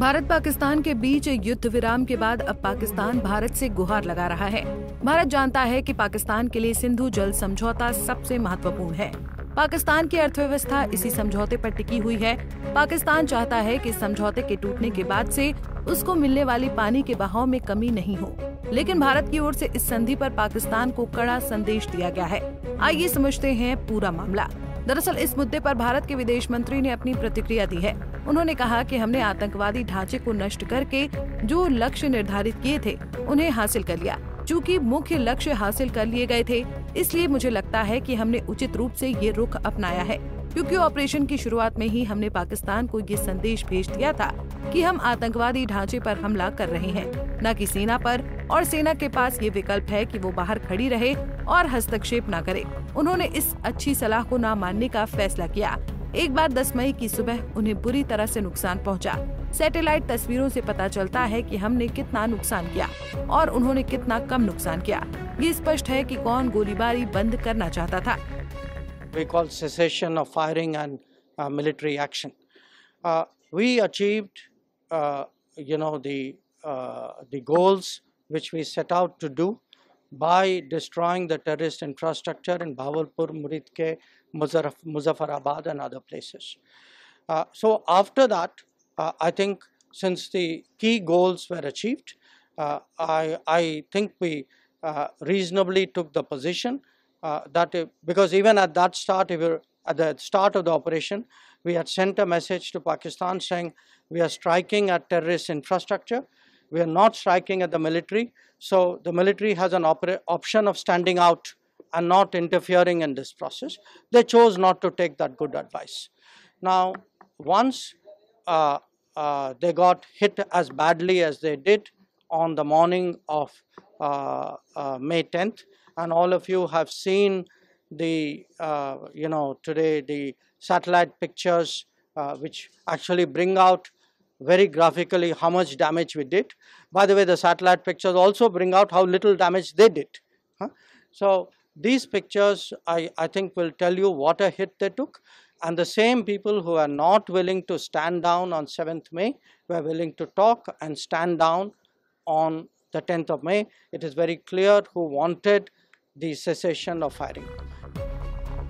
भारत पाकिस्तान के बीच युद्ध विराम के बाद अब पाकिस्तान भारत से गुहार लगा रहा है। भारत जानता है कि पाकिस्तान के लिए सिंधु जल समझौता सबसे महत्वपूर्ण है। पाकिस्तान की अर्थव्यवस्था इसी समझौते पर टिकी हुई है। पाकिस्तान चाहता है कि समझौते के टूटने के बाद से उसको मिलने वाली पानी के बहाव में कमी नहीं हो, लेकिन भारत की ओर से इस संधि पर पाकिस्तान को कड़ा संदेश दिया गया है। आइए समझते हैं पूरा मामला। दरअसल इस मुद्दे पर भारत के विदेश मंत्री ने अपनी प्रतिक्रिया दी है। उन्होंने कहा कि हमने आतंकवादी ढांचे को नष्ट करके जो लक्ष्य निर्धारित किए थे उन्हें हासिल कर लिया। चूँकि मुख्य लक्ष्य हासिल कर लिए गए थे, इसलिए मुझे लगता है कि हमने उचित रूप से ये रुख अपनाया है, क्योंकि ऑपरेशन की शुरुआत में ही हमने पाकिस्तान को ये संदेश भेज दिया था कि हम आतंकवादी ढांचे पर हमला कर रहे हैं, न कि सेना पर, और सेना के पास ये विकल्प है कि वो बाहर खड़ी रहे और हस्तक्षेप न करे। उन्होंने इस अच्छी सलाह को न मानने का फैसला किया। एक बार 10 मई की सुबह उन्हें बुरी तरह से नुकसान पहुंचा। सैटेलाइट तस्वीरों से पता चलता है कि हमने कितना नुकसान किया और उन्होंने कितना कम नुकसान किया। ये स्पष्ट है कि कौन गोलीबारी बंद करना चाहता था। We call cessation of firing and military action. We achieved, the goals which we set out to do by destroying the terrorist infrastructure in Bahawalpur, Muridke, Muzaffarabad and other places. So after that, I think since the key goals were achieved, I think we reasonably took the position because even at that start, at the start of the operation, we had sent a message to Pakistan saying we are striking at terrorist infrastructure. We are not striking at the military. So the military has an option of standing out and not interfering in this process. They chose not to take that good advice. Now, once they got hit as badly as they did on the morning of May 10th, and all of you have seen the, today the satellite pictures which actually bring out very graphically how much damage we did. By the way, the satellite pictures also bring out how little damage they did. So these pictures, I think, will tell you what a hit they took. And the same people who are not willing to stand down on 7th May were willing to talk and stand down on the 10th of May. It is very clear who wanted the cessation of firing.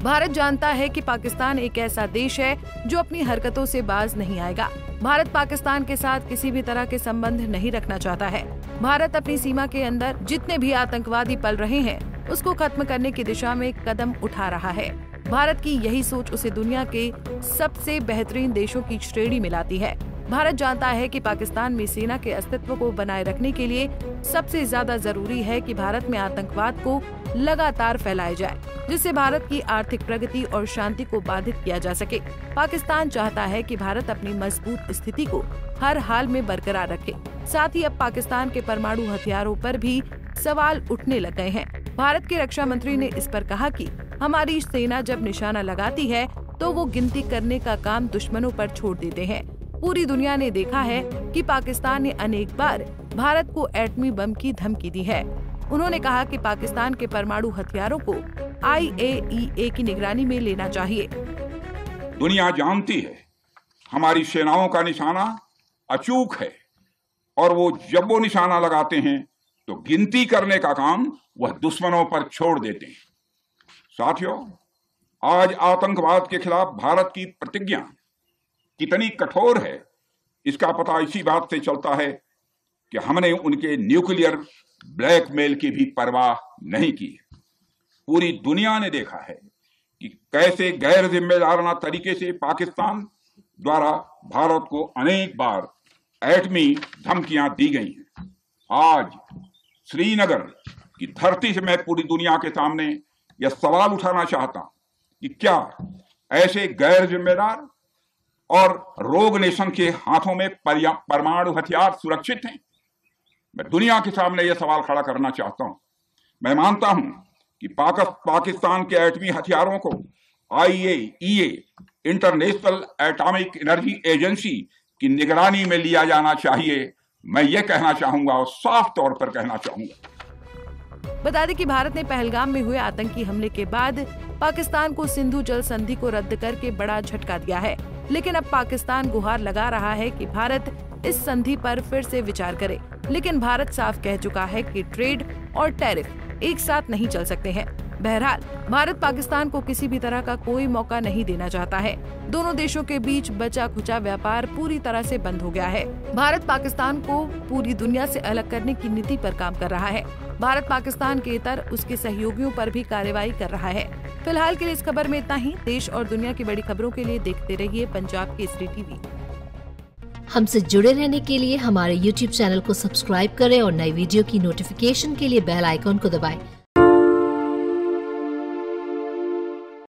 Bharat जानता है कि पाकिस्तान एक ऐसा देश है जो अपनी हरकतों से बाज नहीं आएगा। भारत पाकिस्तान के साथ किसी भी तरह के संबंध नहीं रखना चाहता है। भारत अपनी सीमा के अंदर जितने भी आतंकवादी पल रहे हैं, उसको खत्म करने की दिशा में कदम उठा रहा है। भारत की यही सोच उसे दुनिया के सबसे बेहतरीन देशों की श्रेणी में लाती है। भारत जानता है कि पाकिस्तान में सेना के अस्तित्व को बनाए रखने के लिए सबसे ज्यादा जरूरी है कि भारत में आतंकवाद को लगातार फैलाया जाए, जिससे भारत की आर्थिक प्रगति और शांति को बाधित किया जा सके। पाकिस्तान चाहता है कि भारत अपनी मजबूत स्थिति को हर हाल में बरकरार रखे। साथ ही अब पाकिस्तान के परमाणु हथियारों पर भी सवाल उठने लग गए हैं। भारत के रक्षा मंत्री ने इस पर कहा कि हमारी सेना जब निशाना लगाती है तो वो गिनती करने का काम दुश्मनों पर छोड़ देते हैं। पूरी दुनिया ने देखा है कि पाकिस्तान ने अनेक बार भारत को एटमी बम की धमकी दी है। उन्होंने कहा कि पाकिस्तान के परमाणु हथियारों को IAEA की निगरानी में लेना चाहिए। दुनिया जानती है हमारी सेनाओं का निशाना अचूक है, और वो जब वो निशाना लगाते हैं तो गिनती करने का काम वह दुश्मनों पर छोड़ देते हैं। साथियों, आज आतंकवाद के खिलाफ भारत की प्रतिज्ञा कितनी कठोर है, इसका पता इसी बात से चलता है कि हमने उनके न्यूक्लियर ब्लैकमेल की भी परवाह नहीं की। पूरी दुनिया ने देखा है कि कैसे गैर जिम्मेदाराना तरीके से पाकिस्तान द्वारा भारत को अनेक बार एटमी धमकियां दी गई हैं। आज श्रीनगर की धरती से मैं पूरी दुनिया के सामने यह सवाल उठाना चाहता हूं कि क्या ऐसे गैर जिम्मेदार और रोग नेशन के हाथों में परमाणु हथियार सुरक्षित हैं? मैं दुनिया के सामने यह सवाल खड़ा करना चाहता हूं। मैं मानता हूं कि पाकिस्तान के एटमी हथियारों को IAEA, international atomic energy agency की निगरानी में लिया जाना चाहिए। मैं ये कहना चाहूंगा और साफ तौर पर कहना चाहूंगा। बता दें कि भारत ने पहलगाम में हुए आतंकी हमले के बाद पाकिस्तान को सिंधु जल संधि को रद्द करके बड़ा झटका दिया है, लेकिन अब पाकिस्तान गुहार लगा रहा है कि भारत इस संधि पर फिर से विचार करे। लेकिन भारत साफ कह चुका है कि ट्रेड और टैरिफ एक साथ नहीं चल सकते हैं। बहरहाल भारत पाकिस्तान को किसी भी तरह का कोई मौका नहीं देना चाहता है। दोनों देशों के बीच बचा खुचा व्यापार पूरी तरह से बंद हो गया है। भारत पाकिस्तान को पूरी दुनिया से अलग करने की नीति पर काम कर रहा है। भारत पाकिस्तान के इतर उसके सहयोगियों पर भी कार्रवाई कर रहा है। फिलहाल के लिए इस खबर में इतना ही। देश और दुनिया की बड़ी खबरों के लिए देखते रहिए पंजाब केसरी टीवी। हमसे जुड़े रहने के लिए हमारे YouTube चैनल को सब्सक्राइब करें और नई वीडियो की नोटिफिकेशन के लिए बेल आइकॉन को दबाएं।